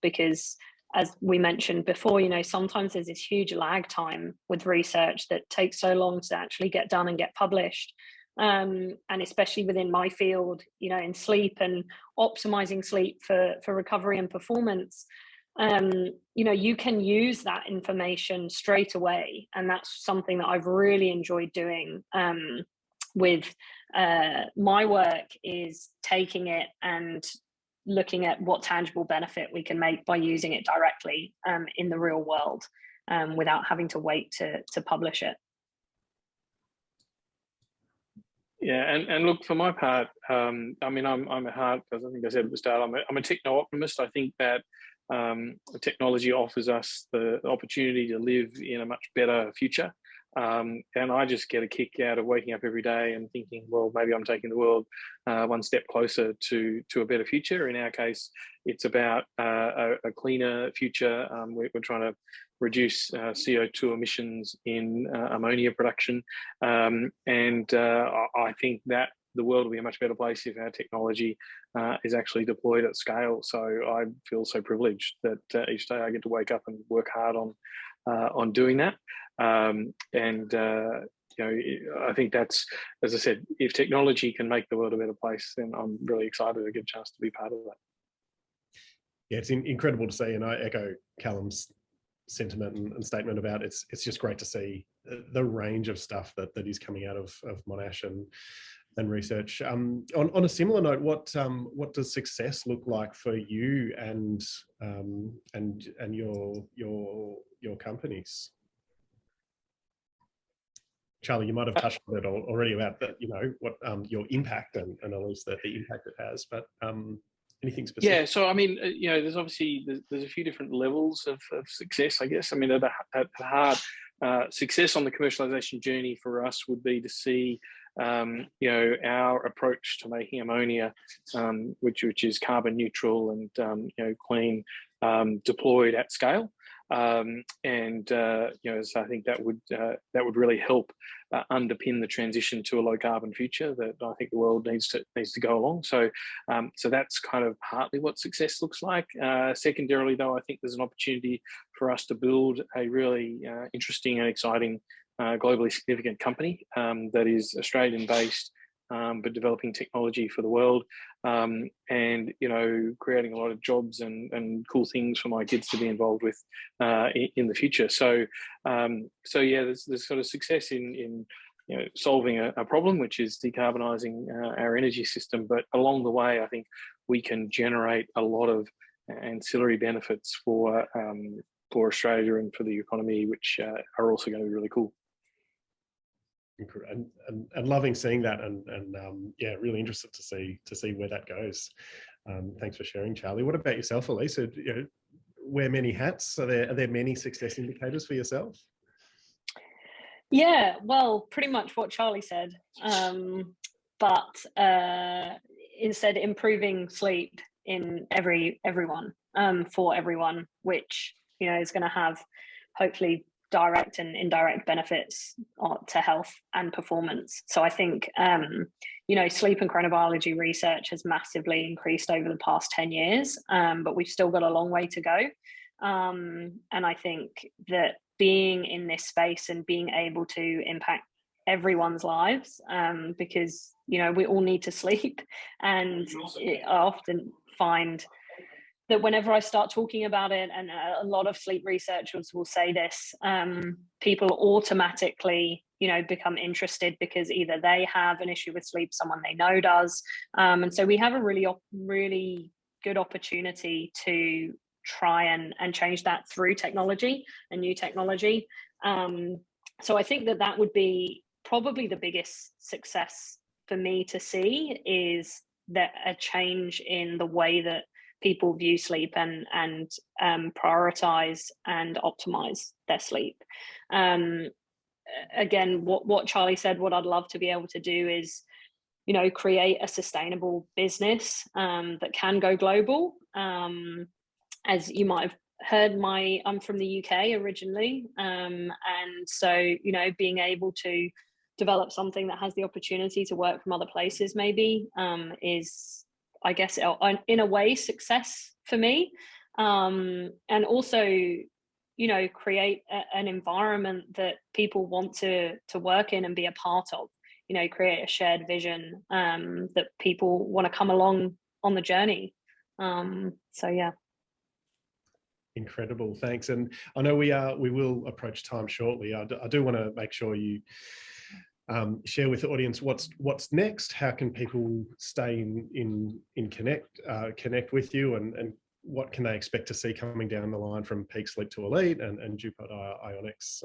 Because as we mentioned before, sometimes there's this huge lag time with research that takes so long to actually get done and get published. And especially within my field, in sleep and optimizing sleep for recovery and performance, you can use that information straight away. And that's something that I've really enjoyed doing with my work, is taking it and looking at what tangible benefit we can make by using it directly in the real world, without having to wait to publish it. Yeah, and look, for my part, I'm at heart, as I think I said at the start, I'm a techno-optimist. I think that technology offers us the opportunity to live in a much better future. And I just get a kick out of waking up every day and thinking, well, maybe I'm taking the world one step closer to a better future. In our case, it's about a cleaner future. We're trying to reduce CO2 emissions in ammonia production. And I think that the world will be a much better place if our technology is actually deployed at scale. So I feel so privileged that each day I get to wake up and work hard on doing that. I think that's, as I said, if technology can make the world a better place, then I'm really excited to get a chance to be part of that. Yeah, it's incredible to see, and I echo Callum's sentiment and statement about it's just great to see the range of stuff that is coming out of Monash and research. On a similar note, what does success look like for you and your companies? Charlie, you might have touched on it already about that, what your impact and at least the impact it has, but anything specific? Yeah, so there's obviously there's a few different levels of success, I guess. At the heart, success on the commercialization journey for us would be to see our approach to making ammonia, which is carbon neutral and clean, deployed at scale. So I think that would really help underpin the transition to a low carbon future that I think the world needs to go along. So that's kind of partly what success looks like. Secondarily, though, I think there's an opportunity for us to build a really interesting and exciting globally significant company that is Australian based, but developing technology for the world, and creating a lot of jobs and cool things for my kids to be involved with in the future. So yeah, there's sort of success in solving a problem, which is decarbonising our energy system. But along the way, I think we can generate a lot of ancillary benefits for Australia and for the economy, which are also going to be really cool. And loving seeing that, and yeah, really interested to see where that goes. Thanks for sharing, Charlie. What about yourself, Elise? Wear many hats. Are there many success indicators for yourself? Yeah, well, pretty much what Charlie said, but instead improving sleep in everyone, for everyone, which is going to have hopefully direct and indirect benefits to health and performance. So I think sleep and chronobiology research has massively increased over the past 10 years, but we've still got a long way to go. And I think that being in this space and being able to impact everyone's lives, because we all need to sleep, and I often find that whenever I start talking about it, and a lot of sleep researchers will say this, people automatically, become interested because either they have an issue with sleep, someone they know does. And so we have a really good opportunity to try and change that through technology and new technology. So I think that would be probably the biggest success for me to see, is that a change in the way that people view sleep and prioritize and optimize their sleep. Again, what Charlie said, what I'd love to be able to do is, you know, create a sustainable business that can go global. As you might have heard, I'm from the UK originally, and so, you know, being able to develop something that has the opportunity to work from other places maybe is, I guess, in a way, success for me. And also, you know, create an environment that people want to work in and be a part of. You know, create a shared vision that people want to come along on the journey. So yeah. Incredible, thanks. And I know we will approach time shortly. I do want to make sure you share with the audience what's next. How can people stay in connect with you, and what can they expect to see coming down the line from Peak Sleep to Elite and Jupiter Ionics?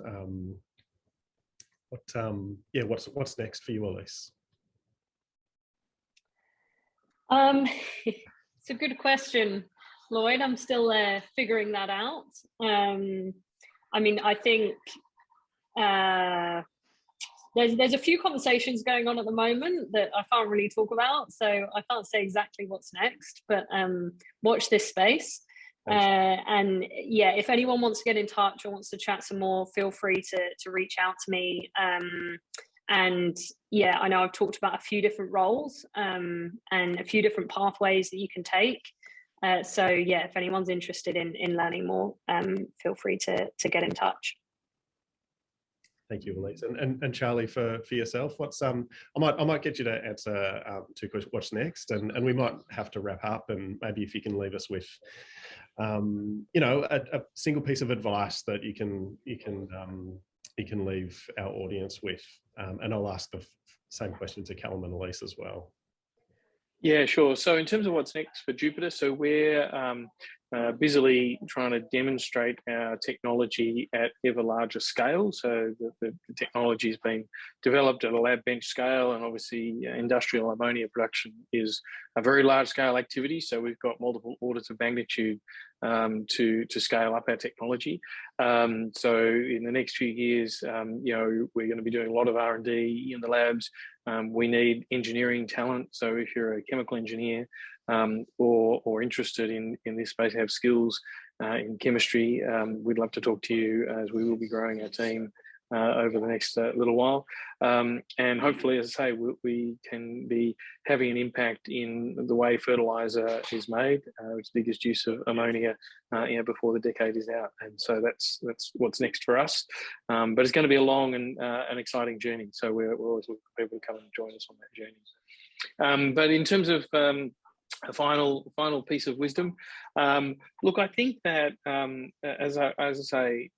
What's next for you, Elise? It's a good question, Lloyd. I'm still figuring that out. I mean, I think there's a few conversations going on at the moment that I can't really talk about, so I can't say exactly what's next, but watch this space. And yeah, if anyone wants to get in touch or wants to chat some more, feel free to reach out to me. And yeah, I know I've talked about a few different roles and a few different pathways that you can take. So yeah, if anyone's interested in learning more, feel free to get in touch. Thank you, Elise. And Charlie, for yourself, what's I might get you to answer two questions. What's next, and we might have to wrap up. And maybe if you can leave us with, you know, a single piece of advice that you can leave our audience with. And I'll ask the same question to Callum and Elise as well. Yeah, sure. So in terms of what's next for Jupiter, so we're busily trying to demonstrate our technology at ever larger scale. So the technology is being developed at a lab bench scale, and obviously industrial ammonia production is a very large scale activity. So we've got multiple orders of magnitude to scale up our technology. So in the next few years, you know, we're going to be doing a lot of R&D in the labs. We need engineering talent. So if you're a chemical engineer or interested in this space, have skills in chemistry, we'd love to talk to you, as we will be growing our team over the next little while. And hopefully, as I say, we can be having an impact in the way fertilizer is made, which is the biggest use of ammonia, you know, before the decade is out. And so that's what's next for us. But it's going to be a long and an exciting journey. So we're always looking for people to come and join us on that journey. But in terms of a final piece of wisdom, look, I think that as I say,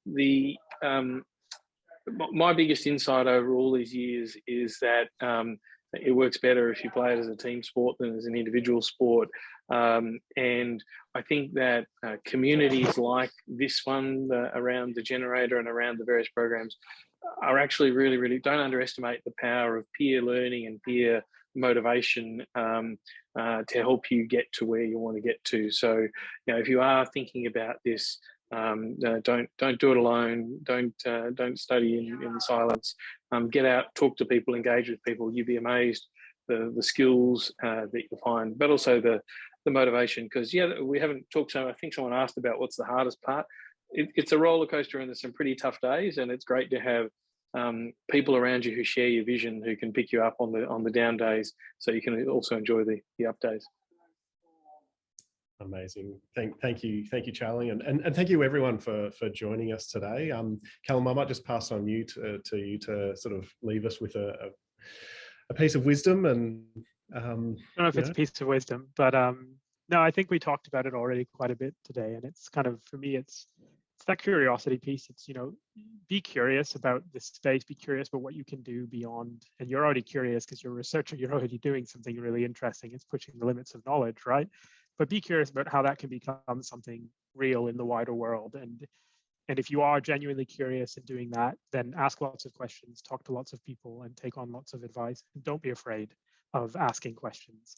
my biggest insight over all these years is that it works better if you play it as a team sport than as an individual sport. And I think that communities like this one around the generator and around the various programs are actually really, really, don't underestimate the power of peer learning and peer motivation to help you get to where you want to get to. So, you know, if you are thinking about this, don't do it alone. Don't study in silence. Get out, talk to people, engage with people. You'd be amazed the skills that you'll find, but also the motivation. Because yeah, we haven't talked. So I think someone asked about what's the hardest part. It's a roller coaster, and there's some pretty tough days, and it's great to have people around you who share your vision, who can pick you up on the down days, so you can also enjoy the up days. Amazing. Thank you, Charlie, and thank you everyone for joining us today. Callum, I might just pass on you to sort of leave us with a piece of wisdom. And I don't know if it's a piece of wisdom, but no, I think we talked about it already quite a bit today, and it's kind of, for me, it's that curiosity piece. It's, you know, be curious about this space, be curious about what you can do beyond, and you're already curious because you're a researcher, you're already doing something really interesting. It's pushing the limits of knowledge, right? But be curious about how that can become something real in the wider world. And if you are genuinely curious in doing that, then ask lots of questions, talk to lots of people, and take on lots of advice. And don't be afraid of asking questions.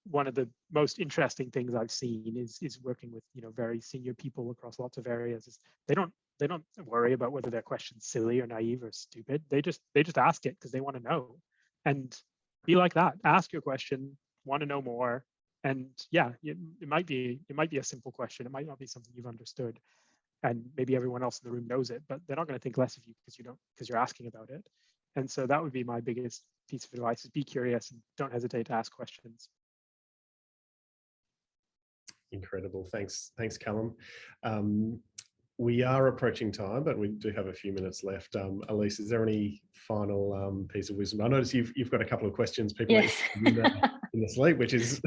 One of the most interesting things I've seen is working with very senior people across lots of areas. Is they don't worry about whether their question's silly or naive or stupid. They just ask it because they want to know. And be like that. Ask your question, want to know more. And yeah, it might be a simple question. It might not be something you've understood. And maybe everyone else in the room knows it, but they're not going to think less of you because you're asking about it. And so that would be my biggest piece of advice: is be curious and don't hesitate to ask questions. Incredible. Thanks, Callum. We are approaching time, but we do have a few minutes left. Elise, is there any final piece of wisdom? I notice you've got a couple of questions people Yes. in the sleep, which is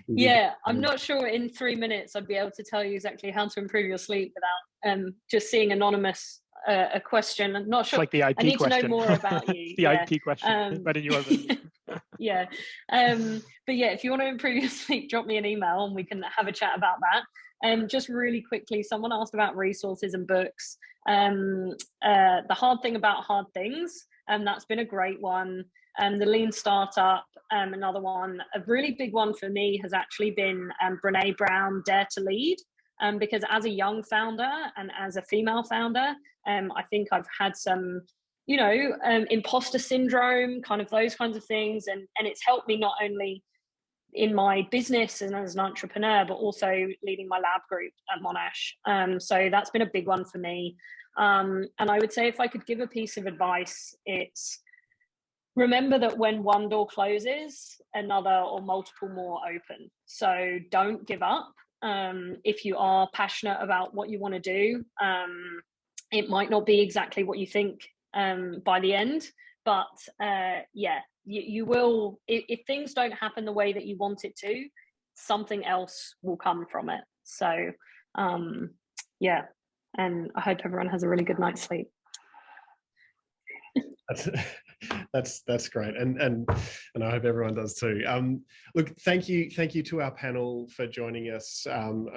yeah. I'm not sure in 3 minutes I'd be able to tell you exactly how to improve your sleep without just seeing anonymous a question. I'm not sure. It's like the IP I need question. to know more about you. The IP question, but in your yeah. But yeah, if you want to improve your sleep, drop me an email and we can have a chat about that. Just really quickly, someone asked about resources and books. The hard thing about hard things, that's been a great one. The Lean Startup, another one. A really big one for me has actually been Brené Brown, Dare to Lead. Because as a young founder and as a female founder, I think I've had some, imposter syndrome, kind of those kinds of things. And it's helped me not only in my business and as an entrepreneur, but also leading my lab group at Monash. So that's been a big one for me. And I would say if I could give a piece of advice, it's remember that when one door closes, another or multiple more open. So don't give up. If you are passionate about what you want to do, it might not be exactly what you think by the end, but yeah, you will, if things don't happen the way that you want it to, something else will come from it. So yeah, and I hope everyone has a really good night's sleep. That's great, and I hope everyone does too. Look, thank you to our panel for joining us.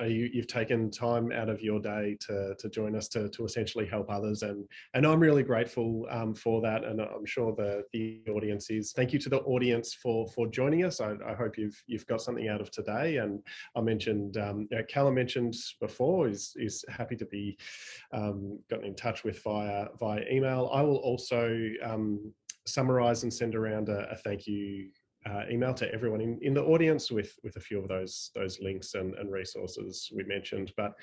You've taken time out of your day to join us to essentially help others, and I'm really grateful for that, and I'm sure the audience is. Thank you to the audience for joining us. I hope you've got something out of today. And I mentioned Callum mentioned before is happy to be gotten in touch with via email. I will also summarize and send around a thank you email to everyone in the audience with a few of those links and resources we mentioned. But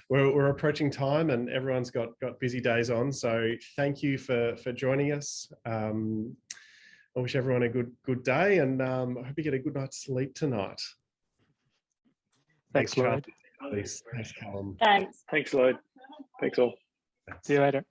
we're approaching time and everyone's got busy days on, so thank you for joining us. I wish everyone a good day, and I hope you get a good night's sleep tonight. Thanks, Lloyd. Thanks, Callum. Thanks. Thanks, Lloyd. Thanks all. See you later.